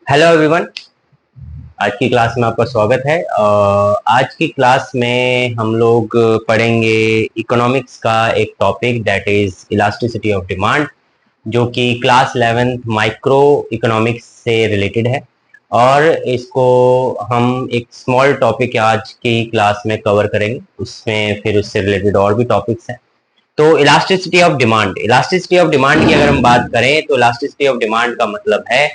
Hello everyone. आज की class में आपका स्वागत है। आज की क्लास में हम लोग पढ़ेंगे इकोनॉमिक्स का एक topic that is elasticity of demand, जो कि क्लास 11th माइक्रो इकोनॉमिक्स से रिलेटेड है। और इसको हम एक स्मॉल टॉपिक आज की क्लास में कवर करेंगे, उसमें फिर उससे रिलेटेड और भी टॉपिक्स हैं। तो इलास्टिसिटी ऑफ डिमांड की अगर हम बात करें तो इलास्टिसिटी ऑफ डिमांड का मतलब है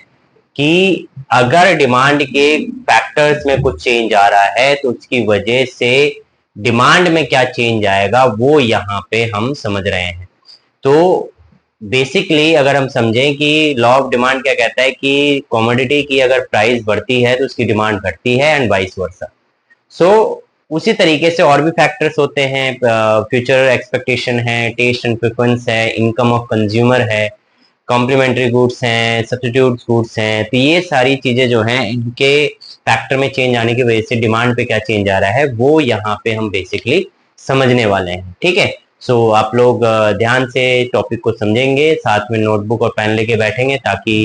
कि अगर डिमांड के फैक्टर्स में कुछ चेंज आ रहा है तो उसकी वजह से डिमांड में क्या चेंज आएगा वो यहाँ पे हम समझ रहे हैं। तो बेसिकली अगर हम समझें कि लॉ ऑफ डिमांड क्या कहता है कि कमोडिटी की अगर प्राइस बढ़ती है तो उसकी डिमांड घटती है एंड वाइस वर्सा। सो उसी तरीके से और भी फैक्टर्स होते हैं, फ्यूचर एक्सपेक्टेशन है, टेस्ट एंड प्रेफरेंस है, इनकम ऑफ कंज्यूमर है, कॉम्प्लीमेंट्री गुड्स हैं, सब्स्टिट्यूट गुड्स हैं। तो ये सारी चीजें जो हैं इनके फैक्टर में चेंज आने की वजह से डिमांड पे क्या चेंज आ रहा है वो यहाँ पे हम बेसिकली समझने वाले हैं। ठीक है, सो आप लोग ध्यान से टॉपिक को समझेंगे, साथ में नोटबुक और पेन लेके बैठेंगे ताकि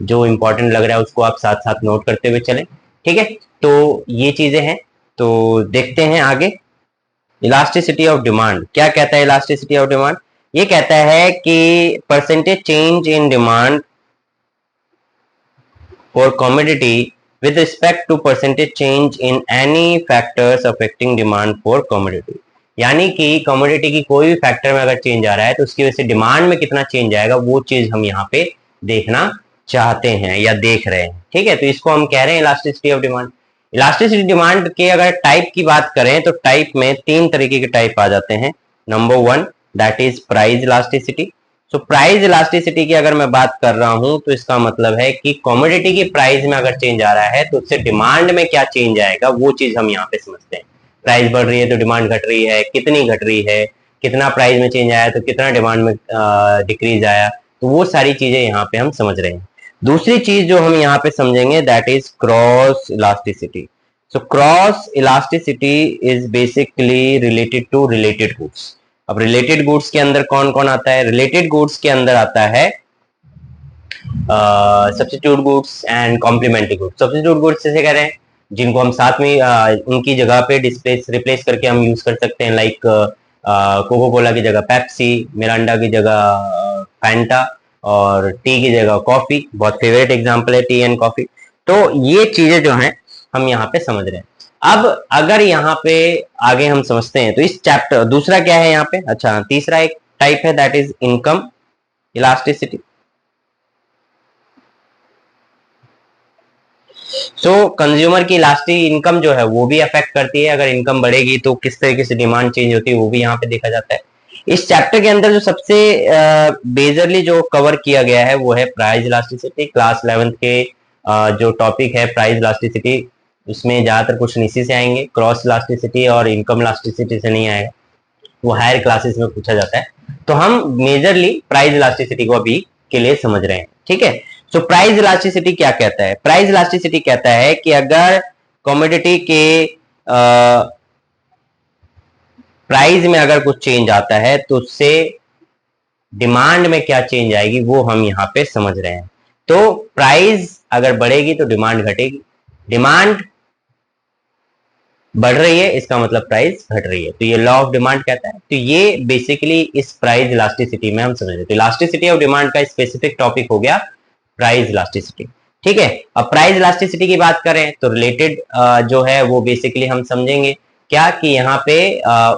जो इंपॉर्टेंट लग रहा है उसको आप साथ साथ नोट करते हुए चलें। ठीक है, तो ये चीजें हैं। तो देखते हैं आगे। इलास्टिसिटी ऑफ डिमांड क्या कहता है? इलास्टिसिटी ऑफ डिमांड ये कहता है कि percentage change in demand for commodity with respect to percentage change in any factors affecting demand for commodity। यानी कि कमोडिटी की कोई भी फैक्टर में अगर चेंज आ रहा है तो उसकी वजह से डिमांड में कितना चेंज आएगा वो चीज हम यहाँ पे देखना चाहते हैं या देख रहे हैं। ठीक है, तो इसको हम कह रहे हैं elasticity of demand. Elasticity demand के अगर टाइप की बात करें तो टाइप में तीन तरीके के टाइप आ जाते हैं। Number one that is price elasticity. So price elasticity की अगर मैं बात कर रहा हूं तो इसका मतलब है कि कमोडिटी की प्राइस में अगर चेंज आ रहा है तो उससे डिमांड में क्या चेंज आएगा वो चीज हम यहाँ पे समझते हैं। प्राइस बढ़ रही है तो डिमांड घट रही है, कितनी घट रही है, कितना प्राइस में चेंज आया तो कितना डिमांड में डिक्रीज आया, तो वो सारी चीजें यहाँ पे हम समझ रहे हैं। दूसरी चीज जो हम यहाँ पे समझेंगे that is cross elasticity. So cross elasticity is basically related to related goods. अब रिलेटेड गुड्स के अंदर कौन कौन आता है? रिलेटेड गुड्स के अंदर आता है substitute goods and complementary goods. Substitute goods जैसे कह रहे हैं जिनको हम साथ में उनकी जगह पे रिप्लेस करके हम यूज कर सकते हैं, लाइक कोको कोला की जगह पेप्सी, मिरांडा की जगह फैंटा, और टी की जगह कॉफी। बहुत फेवरेट एग्जांपल है टी एंड कॉफी। तो ये चीजें जो हैं हम यहाँ पे समझ रहे हैं। अब अगर यहाँ पे आगे हम समझते हैं तो इस चैप्टर दूसरा क्या है यहाँ पे? अच्छा, तीसरा एक टाइप है that is income elasticity. So consumer की इलास्टिक इनकम जो है वो भी अफेक्ट करती है। अगर इनकम बढ़ेगी तो किस तरीके से डिमांड चेंज होती है वो भी यहाँ पे देखा जाता है। इस चैप्टर के अंदर जो सबसे बेजरली जो कवर किया गया है वो है प्राइस इलास्टिसिटी। क्लास 11th के जो टॉपिक है प्राइस इलास्टिसिटी, उसमें ज्यादातर क्वेश्चन इसी से आएंगे। क्रॉस इलास्टिसिटी और इनकम इलास्टिसिटी से नहीं आएगा, वो हायर क्लासेस में पूछा जाता है। तो हम मेजरली प्राइस इलास्टिसिटी को अभी के लिए समझ रहे हैं। ठीक है, सो प्राइस इलास्टिसिटी क्या कहता है? प्राइस इलास्टिसिटी कहता है कि अगर कमोडिटी के प्राइस में अगर कुछ चेंज आता है तो उससे डिमांड में क्या चेंज आएगी वो हम यहाँ पे समझ रहे हैं। तो प्राइस अगर बढ़ेगी तो डिमांड घटेगी, डिमांड बढ़ रही है इसका मतलब प्राइस घट रही है, तो ये लॉ ऑफ डिमांड कहता है। तो ये बेसिकली इस प्राइस इलास्टिसिटी में हम समझ रहे हैं। तो इलास्टिसिटी ऑफ डिमांड का स्पेसिफिक टॉपिक हो गया प्राइस इलास्टिसिटी। ठीक है, अब प्राइस इलास्टिसिटी की बात करें तो रिलेटेड जो है वो बेसिकली हम समझेंगे क्या कि यहाँ पे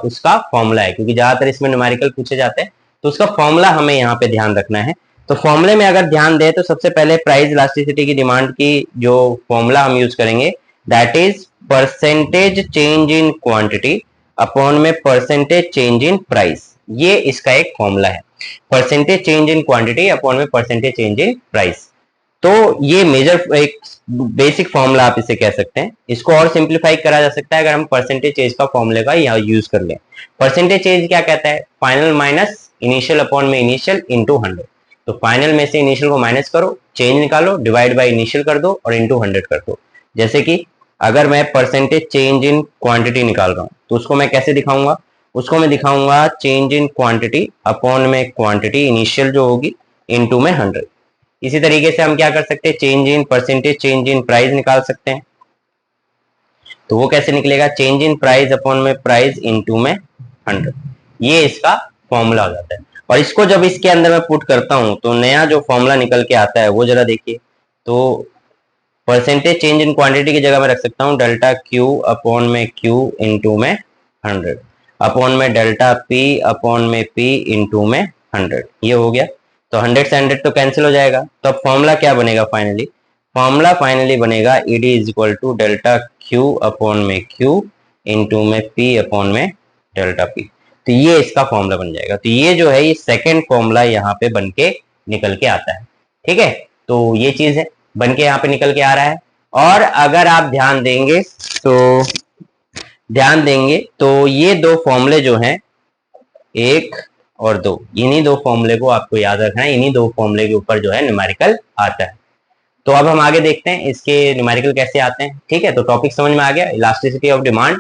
उसका फॉर्मूला है, क्योंकि ज्यादातर इसमें न्यूमेरिकल पूछे जाते हैं तो उसका फॉर्मूला हमें यहाँ पे ध्यान रखना है। तो फॉर्मूले में अगर ध्यान दें तो सबसे पहले प्राइस इलास्टिसिटी की डिमांड की जो फॉर्मूला हम यूज करेंगे that is percentage change in quantity upon में परसेंटेज चेंज इन प्राइस। ये इसका एक फॉर्मूला है, percentage change in quantity upon में परसेंटेज चेंज इन प्राइस। तो ये मेजर एक बेसिक फॉर्मूला आप इसे कह सकते हैं। इसको और सिंप्लीफाई करा जा सकता है अगर हम परसेंटेज चेंज का फॉर्मूले का यहाँ यूज कर लें। परसेंटेज चेंज क्या कहता है? फाइनल माइनस इनिशियल अपॉन में इनिशियल इंटू 100। तो फाइनल में से इनिशियल को माइनस करो, चेंज निकालो, डिवाइड बाय इनिशियल कर दो और इंटू 100 कर दो। जैसे कि अगर मैं परसेंटेज चेंज इन क्वांटिटी निकाल रहा हूं तो उसको मैं कैसे दिखाऊंगा? उसको मैं दिखाऊंगा चेंज इन क्वांटिटी अपॉन में क्वांटिटी इनिशियल जो होगी इंटू में 100। इसी तरीके से हम क्या कर सकते हैं, change in percentage change in price निकाल सकते हैं। तो वो कैसे निकलेगा, चेंज इन प्राइस अपॉन में प्राइस इनटू में 100, ये इसका फॉर्मूला हो जाता है। और इसको जब इसके अंदर मैं पुट करता हूं तो नया जो फॉर्मूला निकल के आता है वो जरा देखिए। तो परसेंटेज चेंज इन क्वांटिटी की जगह मैं रख सकता हूँ डेल्टा क्यू अपॉन में क्यू इंटू में 100 अपॉन में डेल्टा पी अपॉन में पी इंटू में 100, ये हो गया। तो 100 से 100 तो कैंसिल हो जाएगा। तो अब फॉर्मूला क्या बनेगा फाइनली, फॉर्मूला फाइनली बनेगा ED is equal to delta Q upon में क्यू इंटू में पी अपॉन में डेल्टा पी। तो ये इसका फॉर्मूला बन जाएगा। तो ये जो है ये सेकेंड फॉर्मूला यहाँ पे बन के निकल के आता है। ठीक है, तो ये चीज है बन के यहाँ पे निकल के आ रहा है। और अगर आप ध्यान देंगे तो ये दो फॉर्मूले जो हैं, एक और दो, इन्हीं दो फॉर्मूले को आपको याद रखना है। इन्हीं दो फॉर्मूले के ऊपर जो है न्यूमेरिकल आता है। तो अब हम आगे देखते हैं इसके न्यूमेरिकल कैसे आते हैं। ठीक है, तो टॉपिक समझ में आ गया, इलास्टिसिटी ऑफ डिमांड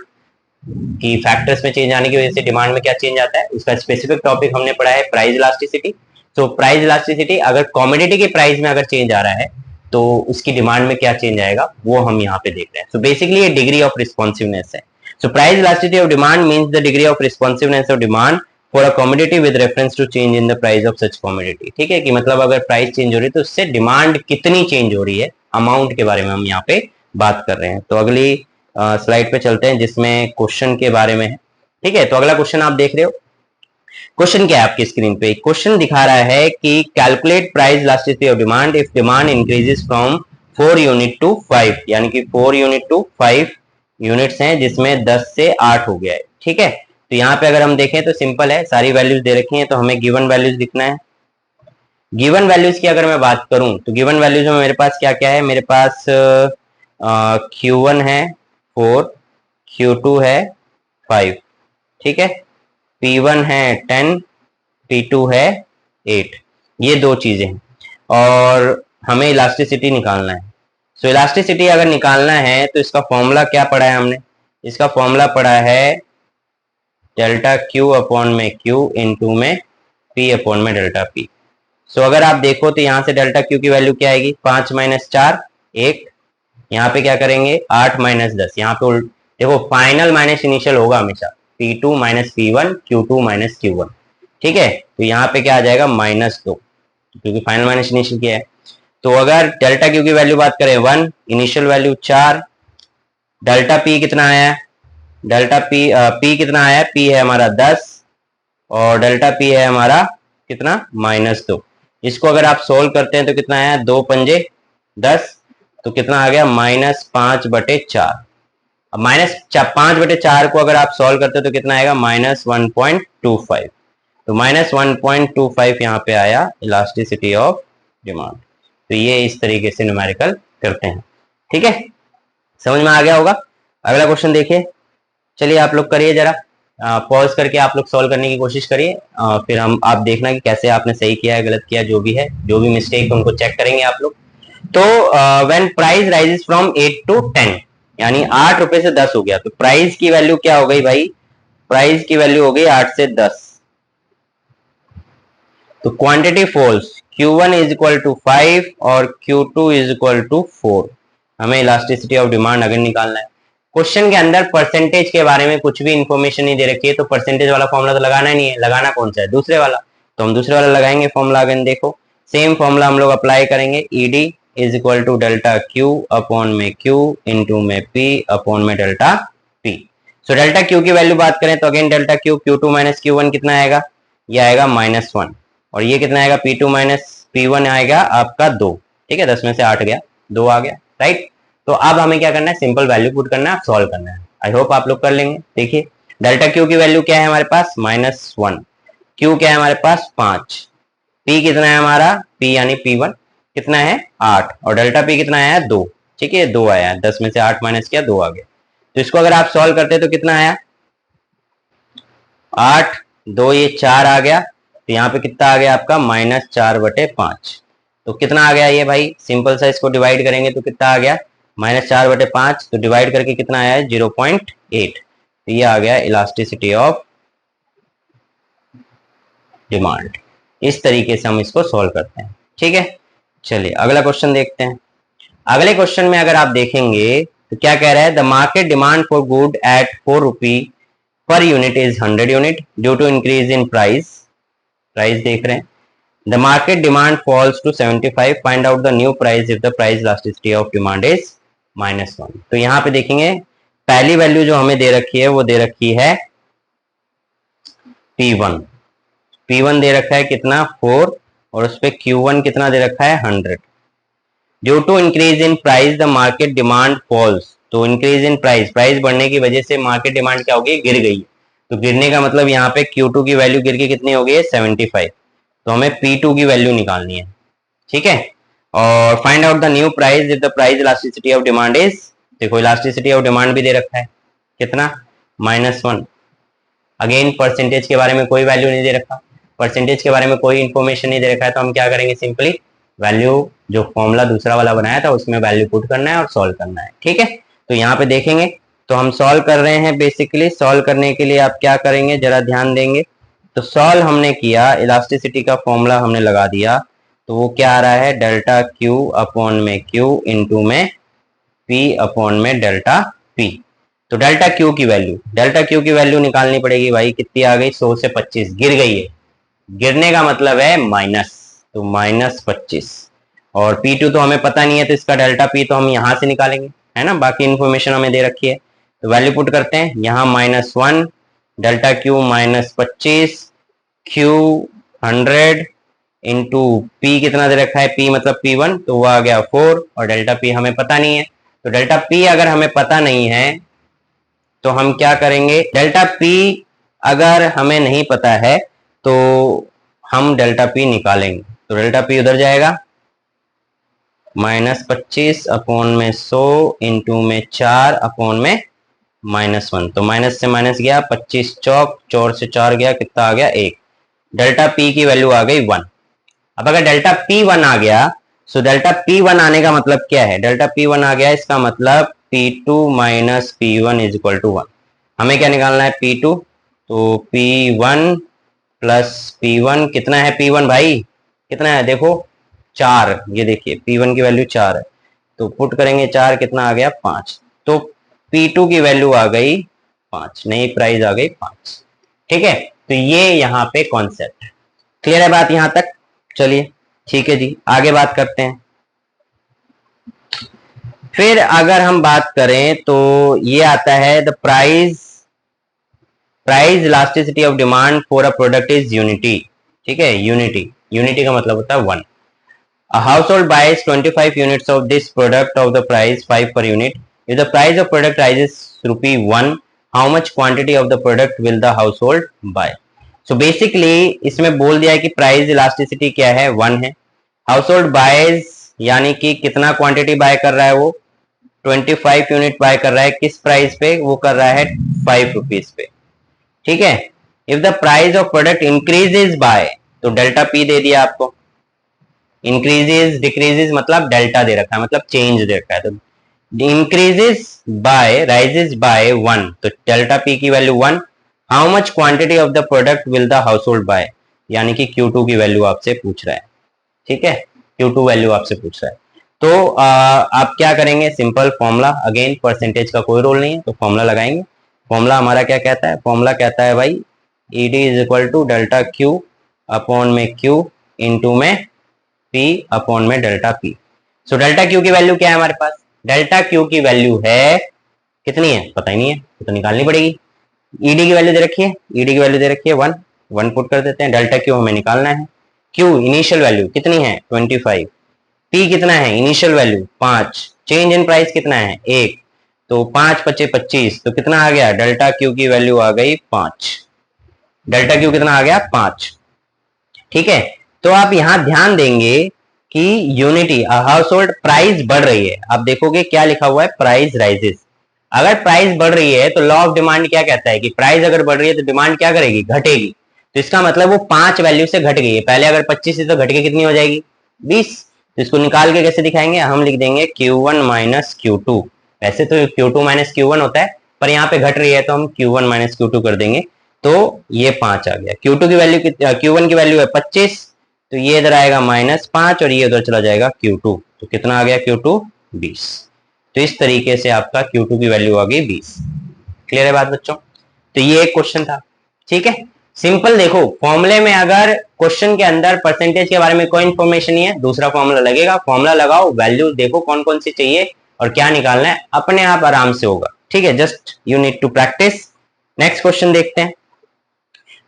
की फैक्टर्स में चेंज आने की वजह से डिमांड में क्या चेंज आता है, उसका स्पेसिफिक टॉपिक हमने पढ़ा है प्राइस इलास्टिसिटी। तो प्राइस इलास्टिसिटी, अगर कमोडिटी के प्राइस में अगर चेंज आ रहा है तो उसकी डिमांड में क्या चेंज आएगा वो हम यहाँ पे देख रहे हैं। सो बेसिकली ये डिग्री ऑफ रिस्पॉन्सिवनेस है। So price elasticity of demand means the degree of responsiveness of demand for a commodity with reference to change in the price of such commodity. ठीक है, कि मतलब अगर प्राइस चेंज हो रही है तो उससे डिमांड कितनी चेंज हो रही है, अमाउंट के बारे में हम यहाँ पे बात कर रहे हैं। तो अगली स्लाइड पे चलते हैं जिसमें क्वेश्चन के बारे में है। ठीक है, तो अगला क्वेश्चन आप देख रहे हो। क्वेश्चन क्या है आपकी स्क्रीन पे, क्वेश्चन दिखा रहा है कि calculate price elasticity of demand if demand increases from 4 unit to 5, यानी कि 4 यूनिट टू 5 यूनिट्स हैं जिसमें 10 से 8 हो गया है। ठीक है, तो यहाँ पे अगर हम देखें तो सिंपल है, सारी वैल्यूज दे रखी हैं तो हमें गिवन वैल्यूज लिखना है। गिवन वैल्यूज की अगर मैं बात करूं तो गिवन वैल्यूज में मेरे पास क्या क्या है, मेरे पास Q1 है 4, Q2 है 5, ठीक है, P1 है 10, P2 है 8, ये दो चीजें हैं। और हमें इलास्टिसिटी निकालना है। सो इलास्टिसिटी अगर निकालना है तो इसका फॉर्मूला क्या पढ़ा है हमने, इसका फॉर्मूला पढ़ा है डेल्टा क्यू अपॉन में क्यू इंटू में पी अपॉन में डेल्टा पी। सो अगर आप देखो तो यहाँ से डेल्टा क्यू की वैल्यू क्या आएगी, 5 माइनस 4 1, यहाँ पे क्या करेंगे 8 माइनस 10, यहाँ पे देखो फाइनल माइनस इनिशियल होगा हमेशा, P2 minus P1 Q2 minus Q1। ठीक है, तो यहाँ पे क्या आ जाएगा -2, क्योंकि फाइनल माइनस इनिशियल क्या है। तो अगर डेल्टा क्यू की वैल्यू बात करें 1, इनिशियल वैल्यू 4, डेल्टा पी कितना आया, डेल्टा पी कितना आया, पी है हमारा 10 और डेल्टा पी है हमारा कितना -2। इसको अगर आप सोल्व करते हैं तो कितना आया, 2 पंजे 10, तो कितना आ गया -5/4। अब -5/4 को अगर आप सॉल्व करते हो तो कितना आएगा -1.25। तो -1.25 यहाँ पे आया इलास्टिसिटी ऑफ डिमांड। तो ये इस तरीके से न्यूमेरिकल करते हैं। ठीक है, समझ में आ गया होगा। अगला क्वेश्चन देखिए, चलिए आप लोग करिए जरा, पॉज करके आप लोग सॉल्व करने की कोशिश करिए, फिर आप देखना कि कैसे आपने सही किया है गलत किया, जो भी है, जो भी मिस्टेक उनको चेक करेंगे आप लोग। तो when price rises from 8 to 10, यानी 8 रुपए से 10 हो गया, तो प्राइस की वैल्यू क्या हो गई भाई, प्राइस की वैल्यू हो गई 8 से 10। तो quantity falls, Q1 is equal to 5 और Q2 इज इक्वल टू 4। हमें इलास्टिसिटी ऑफ डिमांड अगर निकालना है। क्वेश्चन के अंदर परसेंटेज के बारे में कुछ भी इंफॉर्मेशन नहीं दे रखी है, तो परसेंटेज वाला फॉर्मूला तो लगाना ही नहीं है, लगाना कौन सा है, दूसरे वाला। तो हम दूसरे वाला लगाएंगे फॉर्मूला। अगर देखो सेम फॉर्मूला हम लोग अप्लाई करेंगे, ED is equal to delta Q upon में क्यू इंटू में पी अपॉन में delta P. So delta Q की वैल्यू बात करें तो again delta Q Q2 minus Q1 कितना आएगा, ये आएगा -1, और ये कितना आएगा P2 माइनस P1 आएगा आपका 2। ठीक है, 10 में से 8 गया, 2 आ गया, राइट। तो अब हमें क्या करना है, सिंपल वैल्यू पुट करना है, सॉल्व करना है। आई होप आप लोग कर लेंगे। देखिए डेल्टा क्यू की वैल्यू क्या है हमारे पास -1, क्यू क्या है हमारे पास 5, पी कितना है हमारा, पी यानी P1 कितना है 8, और डेल्टा पी कितना आया 2। ठीक है, 2 आया, 10 में से 8 माइनस किया 2 आ गया। तो इसको अगर आप सॉल्व करते तो कितना आया 8, 2 ये 4 आ गया, तो यहाँ पे कितना आ गया आपका -4/5। तो कितना आ गया ये भाई, सिंपल सा इसको डिवाइड करेंगे तो कितना आ गया -4/5, तो डिवाइड करके कितना आया है 0.8। तो ये आ गया इलास्टिसिटी ऑफ डिमांड। इस तरीके से हम इसको सॉल्व करते हैं। ठीक है, चलिए अगला क्वेश्चन देखते हैं। अगले क्वेश्चन में अगर आप देखेंगे तो क्या कह रहा है, the market demand for good at 4 rupee per unit is 100 unit due to increase in price. Price देख रहे हैं। The market demand falls to 75, find out the new price if the price elasticity of demand is -1। तो यहां पे देखेंगे पहली value जो हमें दे रखी है वो दे रखी है P1। P1 दे रखा है कितना 4 और उस पर Q1 कितना दे रखा है 100। Due to increase in price the market demand falls. तो इंक्रीज इन प्राइस बढ़ने की वजह से मार्केट डिमांड क्या होगी, गिर गई। तो गिरने का मतलब यहाँ पे Q2 की वैल्यू गिर के कितनी हो गई है 75। तो हमें P2 की वैल्यू निकालनी है, ठीक है। और find out the new price if the price elasticity of demand is, देखो इलास्टिसिटी ऑफ डिमांड भी दे रखा है कितना -1। अगेन परसेंटेज के बारे में कोई वैल्यू नहीं दे रखा, परसेंटेज के बारे में कोई इंफॉर्मेशन नहीं दे रखा है। तो हम क्या करेंगे, सिंपली वैल्यू जो फॉर्मूला दूसरा वाला बनाया था उसमें वैल्यू पुट करना है और सॉल्व करना है, ठीक है। तो यहाँ पे देखेंगे तो हम सॉल्व कर रहे हैं। बेसिकली सॉल्व करने के लिए आप क्या करेंगे जरा ध्यान देंगे। तो सॉल्व हमने किया, इलास्टिसिटी का फॉर्मूला हमने लगा दिया, तो वो क्या आ रहा है डेल्टा क्यू अपॉन में क्यू इंटू में पी अपॉन में डेल्टा पी। तो डेल्टा क्यू की वैल्यू निकालनी पड़ेगी भाई। कितनी आ गई 100 से 25, गिर गई है। गिरने का मतलब है माइनस, तो -25। और P2 तो हमें पता नहीं है तो इसका डेल्टा P तो हम यहां से निकालेंगे, है ना। बाकी इंफॉर्मेशन हमें दे रखी है तो वैल्यू पुट करते हैं। यहाँ -1 delta Q -25 Q 100 into P कितना दे रखा है P मतलब P1 तो वो आ गया 4 और डेल्टा P हमें पता नहीं है। तो डेल्टा P अगर हमें पता नहीं है तो हम क्या करेंगे, डेल्टा P अगर हमें नहीं पता है तो हम डेल्टा P निकालेंगे। तो डेल्टा P उधर जाएगा -25 अपॉन में 100 इंटू में 4 अपॉन में -1। तो माइनस से माइनस गया, 25 चौक, 4 से 4 गया, कितना आ गया 1। डेल्टा P की वैल्यू आ गई 1। अब अगर डेल्टा P1 आ गया तो डेल्टा P1 आने का मतलब क्या है, डेल्टा P1 आ गया इसका मतलब P2 minus P1 is equal to 1। हमें क्या निकालना है P2, तो P1 प्लस P1 कितना है, P1 भाई कितना है देखो 4, ये देखिए P1 की वैल्यू 4 है तो पुट करेंगे 4, कितना आ गया 5। तो P2 की वैल्यू आ गई 5, नई प्राइस आ गई 5, ठीक है। तो ये यहाँ पे कॉन्सेप्ट है। क्लियर है बात यहाँ तक? चलिए ठीक है जी, आगे बात करते हैं। फिर अगर हम बात करें तो ये आता है the price elasticity of demand for a product is unity, ठीक है। यूनिटी का मतलब होता है 1। A household buys 25 units of this product of the price 5 per unit. If the price of product rises ₹1, how much quantity of the product will the household buy? So basically इसमें बोल दिया है कि price elasticity क्या है 1 है। Household boys यानी कि कितना क्वांटिटी बाय कर रहा है वो 25 यूनिट बाय कर रहा है, किस प्राइस पे, वो कर रहा है 5 रुपीज पे, ठीक है। If the price of product increases by, तो डेल्टा पी दे दिया आपको। इंक्रीजेज डिक्रीजेज मतलब डेल्टा दे रखा है, मतलब चेंज दे रखा है। तो इंक्रीजेज बाय राइजेज बाय 1, तो डेल्टा पी की value 1। How much quantity of the product will the household buy, यानी कि Q2 की वैल्यू आपसे पूछ रहा है, ठीक है। Q2 वैल्यू आपसे पूछ रहा है। तो आप क्या करेंगे, सिंपल फॉर्मूला, अगेन परसेंटेज का कोई रोल नहीं है तो फॉर्मूला लगाएंगे। फॉर्मूला हमारा क्या कहता है, फॉर्मूला कहता है भाई ED is equal to delta Q upon में Q इंटू में P अपॉन में delta P। So delta Q की वैल्यू क्या है हमारे पास, डेल्टा Q की वैल्यू है कितनी है पता ही नहीं है, तो निकालनी पड़ेगी। ED की वैल्यू दे रखी है, ED की वैल्यू दे रखी है 1 पुट कर देते हैं। डेल्टा Q हमें निकालना है। Q इनिशियल वैल्यू कितनी है 25, P कितना है initial value 5, change in price कितना है 1, तो 5 × 5 = 25, तो कितना आ गया डेल्टा Q की वैल्यू आ गई 5। डेल्टा Q कितना आ गया 5, ठीक है। तो आप यहां ध्यान देंगे कि यूनिटी हाउस होल्ड प्राइस बढ़ रही है, आप देखोगे क्या लिखा हुआ है प्राइस राइजेस। अगर प्राइस बढ़ रही है तो लॉ ऑफ डिमांड क्या कहता है कि प्राइस अगर बढ़ रही है तो डिमांड क्या करेगी, घटेगी। तो इसका मतलब वो 5 वैल्यू से घट गई है, पहले अगर 25 थी तो घट के कितनी हो जाएगी 20। तो इसको निकाल के कैसे दिखाएंगे, हम लिख देंगे Q1 माइनस Q2। वैसे तो Q2 माइनस Q1 होता है, पर यहाँ पे घट रही है तो हम Q1 माइनस Q2 कर देंगे। तो ये 5 आ गया। Q2 की वैल्यू Q1 की वैल्यू है 25, तो ये इधर आएगा -5 और ये उधर चला जाएगा Q2, तो कितना आ गया Q2 20। तो इस तरीके से आपका Q2 की वैल्यू आ गई 20। क्लियर है बात बच्चों? तो ये एक क्वेश्चन था, ठीक है। सिंपल देखो, फॉर्मूले में अगर क्वेश्चन के अंदर परसेंटेज के बारे में कोई इंफॉर्मेशन नहीं है, दूसरा फॉर्मूला लगेगा, फॉर्मूला लगाओ, वैल्यू देखो कौन कौन सी चाहिए और क्या निकालना है, अपने आप आराम से होगा, ठीक है। Just you need to practise. Next question देखते हैं।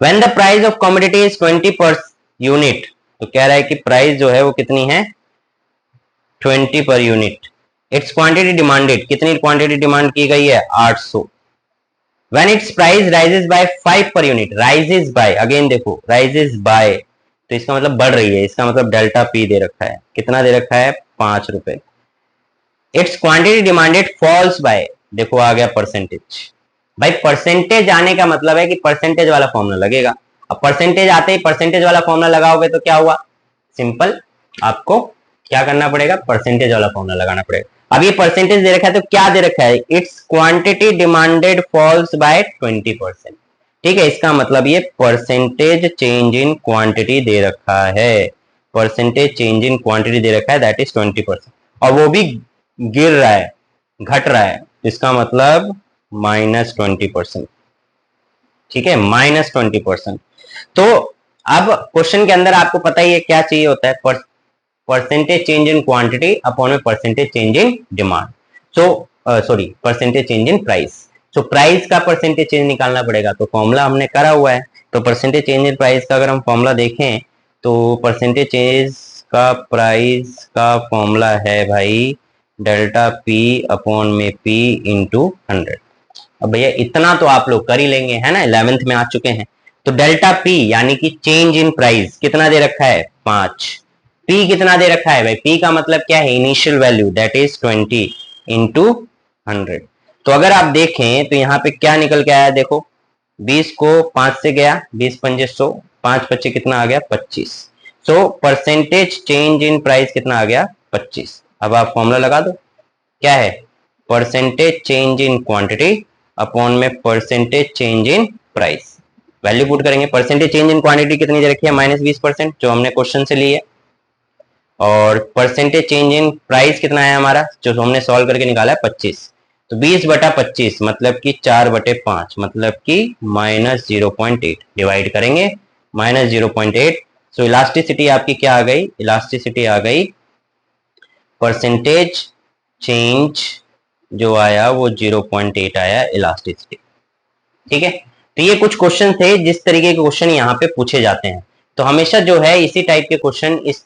When the price of commodity is 20 per unit, तो कह रहा है कि प्राइस जो है वो कितनी है 20 per unit. It's quantity demanded, कितनी क्वांटिटी डिमांड की गई है 800। When its price rises by 5 per unit, rises by, again देखो rises by, तो इसका मतलब बढ़ रही है, इसका मतलब डेल्टा पी दे रखा है, कितना दे रखा है 5 रुपए। It's quantity demanded falls by, देखो आ गया परसेंटेज। भाई परसेंटेज आने का मतलब है कि परसेंटेज वाला फॉर्मूला लगेगा। अब परसेंटेज आते ही परसेंटेज वाला फॉर्मूला लगाओगे तो क्या हुआ, सिंपल आपको क्या करना पड़ेगा, परसेंटेज वाला फॉर्मूला लगाना पड़ेगा। अब ये परसेंटेज दे रखा है तो क्या दे रखा है, it's quantity demanded falls by 20%, ठीक है। इसका मतलब ये परसेंटेज चेंज इन क्वांटिटी दे रखा है, परसेंटेज चेंज इन क्वांटिटी दे रखा है, दैट इज 20%, और वो भी गिर रहा है, घट रहा है, इसका मतलब -20%, ठीक है, -20%। तो अब क्वेश्चन के अंदर आपको पता ही है क्या चाहिए होता है, percentage change in quantity upon में percentage change in demand. So sorry, percentage change in price. So price का परसेंटेज चेंज निकालना पड़ेगा, तो फॉर्मूला हमने करा हुआ है। तो परसेंटेज चेंज इन प्राइस का अगर हम फॉर्मूला देखें तो परसेंटेज चेंज का प्राइस का फॉर्मूला है भाई डेल्टा पी अपॉन में पी इंटू 100। अब भैया इतना तो आप लोग कर ही लेंगे, है ना, 11th में आ चुके हैं। तो डेल्टा पी यानी कि चेंज इन प्राइस कितना दे रखा है 5। पी कितना दे रखा है भाई, पी का मतलब क्या है, initial value, that is 20 into 100। तो अगर आप देखें तो यहाँ पे क्या निकल के आया, देखो 20 को 5 से गया, 20 पंजे 100, 5 पच्चे कितना आ गया 25। So percentage change in price कितना आ गया 25। अब आप फॉर्मूला लगा दो, क्या है, percentage change in quantity upon में percentage change in price. Value put करेंगे, परसेंटेज चेंज इन क्वांटिटी कितनी दे रखी है -20%, जो हमने क्वेश्चन से ली है, और परसेंटेज चेंज इन प्राइस कितना है हमारा, जो हमने सॉल्व करके निकाला है 25। तो 20/25 मतलब कि 4/5 मतलब कि -0.8 डिवाइड करेंगे -0.8। सो इलास्टिसिटी आपकी क्या आ गई, इलास्टिसिटी आ गई परसेंटेज चेंज जो आया वो 0.8 आया इलास्टिसिटी, ठीक है। तो ये कुछ क्वेश्चन थे, जिस तरीके के क्वेश्चन यहाँ पे पूछे जाते हैं। तो हमेशा जो है इसी टाइप के क्वेश्चन इस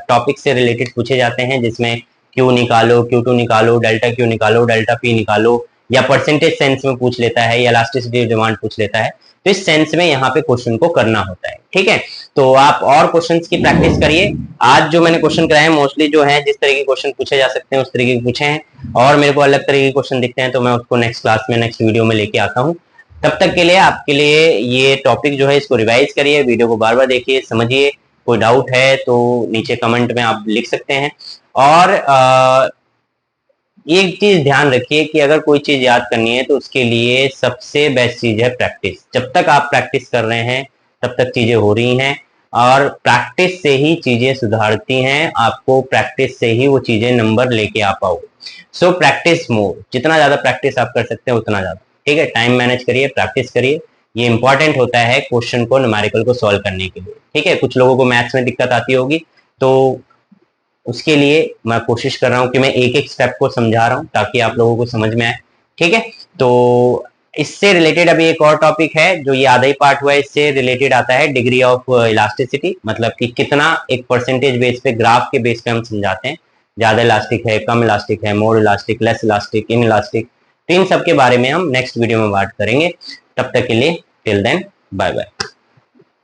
टॉपिक से रिलेटेड पूछे जाते हैं, जिसमें क्यू निकालो, Q2 निकालो, डेल्टा क्यू निकालो, डेल्टा पी निकालो, या परसेंटेज सेंस में पूछ लेता है, या इलास्टिसिटी डिमांड पूछ लेता है। तो इस सेंस में यहाँ पे क्वेश्चन को करना होता है, ठीक है। तो आप और क्वेश्चंस की प्रैक्टिस करिए। आज जो मैंने क्वेश्चन कराए मोस्टली जो है जिस तरीके के क्वेश्चन पूछे जा सकते हैं उस तरीके के पूछे हैं, और मेरे को अलग तरीके के क्वेश्चन दिखते हैं तो मैं उसको नेक्स्ट क्लास में, नेक्स्ट वीडियो में लेके आता हूँ। तब तक के लिए आपके लिए ये टॉपिक जो है इसको रिवाइज करिए, वीडियो को बार बार देखिए, समझिए। कोई डाउट है तो नीचे कमेंट में आप लिख सकते हैं। और एक चीज ध्यान रखिए कि अगर कोई चीज याद करनी है तो उसके लिए सबसे बेस्ट चीज है प्रैक्टिस। जब तक आप प्रैक्टिस कर रहे हैं तब तक चीजें हो रही हैं, और प्रैक्टिस से ही चीजें सुधारती हैं। आपको प्रैक्टिस से ही वो चीजें नंबर लेके आ पाओगे। सो प्रैक्टिस मोर, जितना ज्यादा प्रैक्टिस आप कर सकते हैं उतना ज्यादा, ठीक है। टाइम मैनेज करिए, प्रैक्टिस करिए, ये इंपॉर्टेंट होता है क्वेश्चन को, न्यूमेरिकल को सॉल्व करने के लिए, ठीक है। कुछ लोगों को मैथ्स में दिक्कत आती होगी, तो उसके लिए मैं कोशिश कर रहा हूं कि मैं एक एक स्टेप को समझा रहा हूं ताकि आप लोगों को समझ में आए, ठीक है। तो इससे रिलेटेड अभी एक और टॉपिक है जो ये आधा ही पार्ट हुआ है, इससे रिलेटेड आता है डिग्री ऑफ इलास्टिसिटी, मतलब कि कितना एक परसेंटेज बेस पे, ग्राफ के बेस पे हम समझाते हैं, ज्यादा इलास्टिक है, कम इलास्टिक है, मोर elastic, less elastic, in elastic. तो इन सब के बारे में हम नेक्स्ट वीडियो में बात करेंगे। तब तक के लिए टिल देन बाय बाय।